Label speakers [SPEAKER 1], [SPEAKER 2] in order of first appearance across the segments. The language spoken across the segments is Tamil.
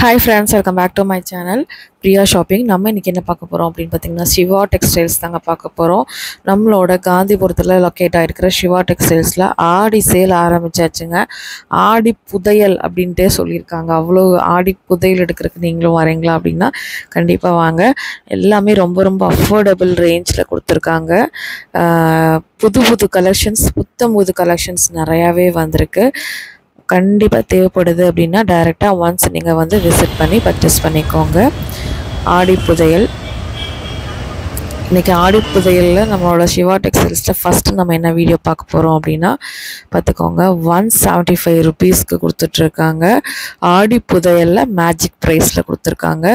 [SPEAKER 1] Hi friends, welcome back to my channel Priya Shopping. நம்ம இன்னைக்கு என்ன பார்க்க போறோம் அப்படினு பாத்தீங்கன்னா சிவா டெக்ஸ்டைல்ஸ் தாங்க பார்க்க போறோம். நம்மளோட காந்திபுரத்துல லொகேட் ஆயிருக்கிற சிவா டெக்ஸ்டைல்ஸ்ல ஆடி சேல் ஆரம்பிச்சாச்சுங்க. ஆடி புதையல் அப்படினே சொல்லிருக்காங்க. அவ்ளோ ஆடி புதையல் எடுக்கிறதுக்கு நீங்களும் வரீங்களா அப்படினா கண்டிப்பா வாங்க. எல்லாமே ரொம்ப அஃபோர்டபிள் ரேஞ்ச்ல கொடுத்திருக்காங்க. புது கலெக்ஷன்ஸ் புத்தம்புது கலெக்ஷன்ஸ் நிறையவே வந்திருக்கு. கண்டிப்பா தேவைப்படுது அப்படினா டைரக்டா once நீங்க வந்து விசிட் பண்ணி பர்ச்சேஸ் பண்ணிக்கோங்க. ஆடி புதையல் இன்னைக்கு ஆடி புதையல்ல நம்மளோட சிவா டெக்ஸ்டைல்ஸ்ல ஃபர்ஸ்ட் நம்ம என்ன வீடியோ பார்க்க போறோம் அப்படினா பாத்துக்கோங்க. 175 ரூபீஸ்க்கு கொடுத்துட்டு இருக்காங்க. ஆடி புதையல்ல மேஜிக் பிரைஸ்ல கொடுத்திருக்காங்க.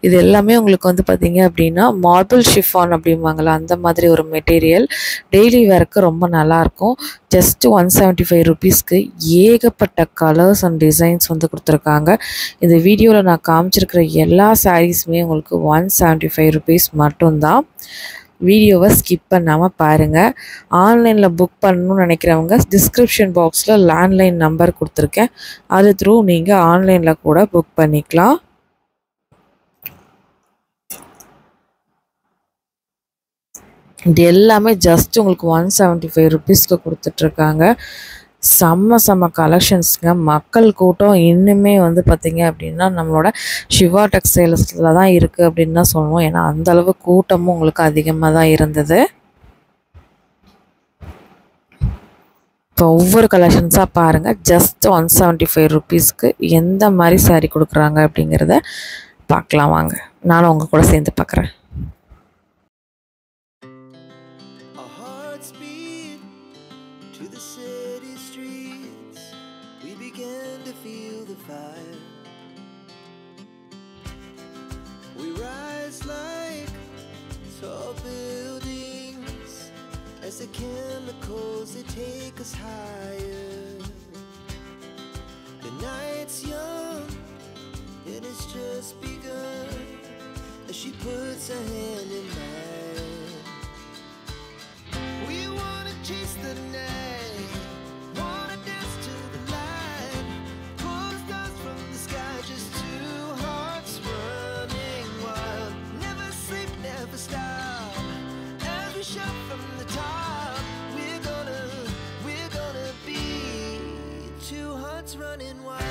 [SPEAKER 1] இது எல்லாமே உங்களுக்கு வந்து பாத்தீங்க அப்படினா மார்பிள் ஷிஃபான் அப்படிவாங்கல அந்த மாதிரி ஒரு மெட்டீரியல். டெய்லி வேர்க்கு ரொம்ப நல்லா இருக்கும். just 175 ரூபீஸ்க்கு ஏகப்பட்ட கலர்ஸ் அண்ட் டிசைன்ஸ் வந்து கொடுத்திருக்காங்க. இந்த வீடியோல நான் காமிச்சிருக்கிற எல்லா சாரீஸ்மே உங்களுக்கு 175 ரூபீஸ் மட்டும்தான். வீடியோவை ஸ்கிப் பண்ணாமல் பாருங்கள். ஆன்லைனில் புக் பண்ணணும்னு நினைக்கிறவங்க டிஸ்கிரிப்ஷன் பாக்ஸில் லேண்ட்லைன் நம்பர் கொடுத்துருக்கேன். அது த்ரூ நீங்கள் ஆன்லைனில் கூட புக் பண்ணிக்கலாம். இது எல்லாமே ஜஸ்ட் உங்களுக்கு 175 ரூபீஸ்க்கு கொடுத்துட்ருக்காங்க. செம்ம கலெக்ஷன்ஸுங்க. மக்கள் கூட்டம் இன்னுமே வந்து பார்த்திங்க அப்படின்னா நம்மளோட சிவா டெக்ஸ்டைல்ஸில் தான் இருக்குது அப்படின்னு தான் சொல்லுவோம். ஏன்னா அந்தளவு கூட்டமும் உங்களுக்கு அதிகமாக தான் இருந்தது. இப்போ ஒவ்வொரு கலெக்ஷன்ஸாக பாருங்கள். ஜஸ்ட் 175 ரூபீஸ்க்கு எந்த மாதிரி சாரீ கொடுக்குறாங்க அப்படிங்கிறத பார்க்கலாம் வாங்க. நானும் உங்கள் கூட சேர்ந்து பார்க்குறேன்.
[SPEAKER 2] Tall buildings as the chemicals they take us higher. The night's young and it's just begun as she puts her hand in mine. We wanna chase the night, wanna dance to the light, pull the stars from the sky, just two hearts running wild. Never sleep, never stop. Every shot from the top, we're gonna be two hearts running wild.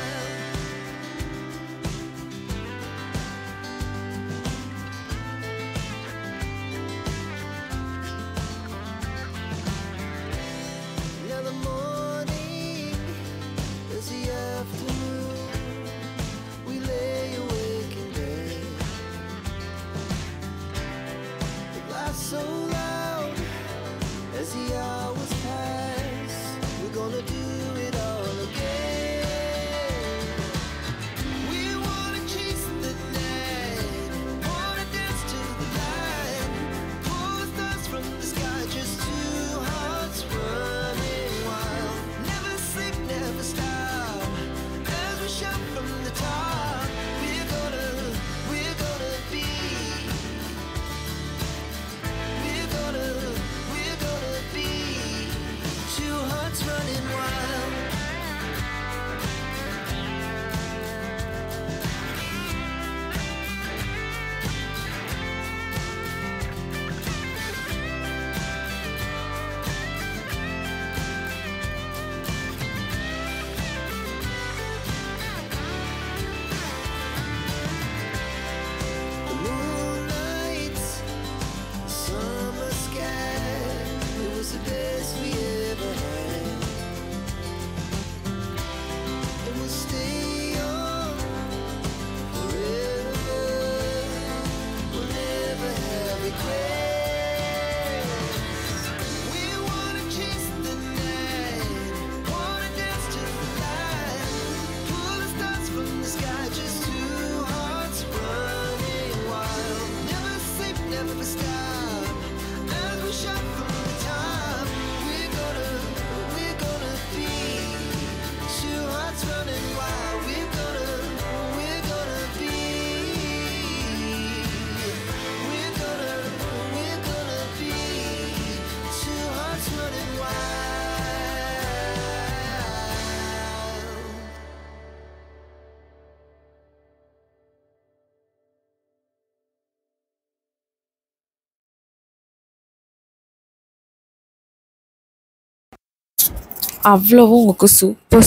[SPEAKER 1] அவ்வளவும் உங்களுக்கு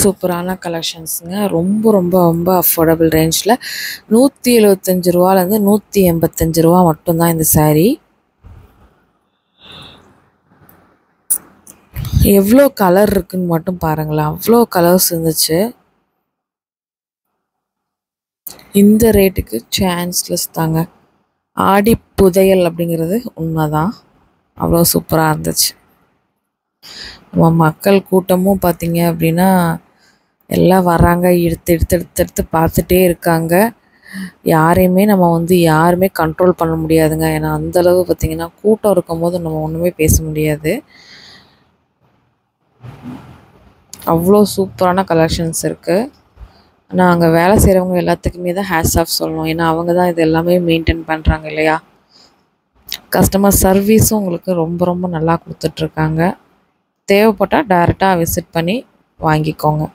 [SPEAKER 1] சூப்பரான கலெக்ஷன்ஸுங்க. ரொம்ப ரொம்ப ரொம்ப அஃபோர்டபுள் ரேஞ்சில் ரூ. 175லேருந்து ரூ. 185 மட்டும்தான் இந்த saree. எவ்வளோ கலர் இருக்குன்னு மட்டும் பாருங்களேன். அவ்வளோ கலர்ஸ் இருந்துச்சு. இந்த ரேட்டுக்கு சான்ஸ்லெஸ் தாங்க. ஆடி புதையல் அப்படிங்கிறது உண்மைதான். அவ்வளோ சூப்பராக இருந்துச்சு. நம்ம மக்கள் கூட்டமும் பார்த்தீங்க அப்படின்னா எல்லாம் வராங்க, எடுத்து பார்த்துட்டே இருக்காங்க. யாரையுமே நம்ம யாருமே கண்ட்ரோல் பண்ண முடியாதுங்க. ஏன்னா அந்தளவு பார்த்திங்கன்னா கூட்டம் இருக்கும்போது நம்ம ஒன்றுமே பேச முடியாது. அவ்வளோ சூப்பரான கலெக்ஷன்ஸ் இருக்குது. ஆனால் அங்கே வேலை செய்கிறவங்க எல்லாத்துக்குமே தான் ஹேட்ஸ் ஆஃப் சொல்லணும். ஏன்னா அவங்க தான் இது எல்லாமே மெயின்டைன் பண்ணுறாங்க இல்லையா. கஸ்டமர் சர்வீஸும் உங்களுக்கு ரொம்ப ரொம்ப நல்லா கொடுத்துட்ருக்காங்க. தேவைப்பட்டால் டைரெக்டாக விசிட் பண்ணி வாங்கிக்கோங்க.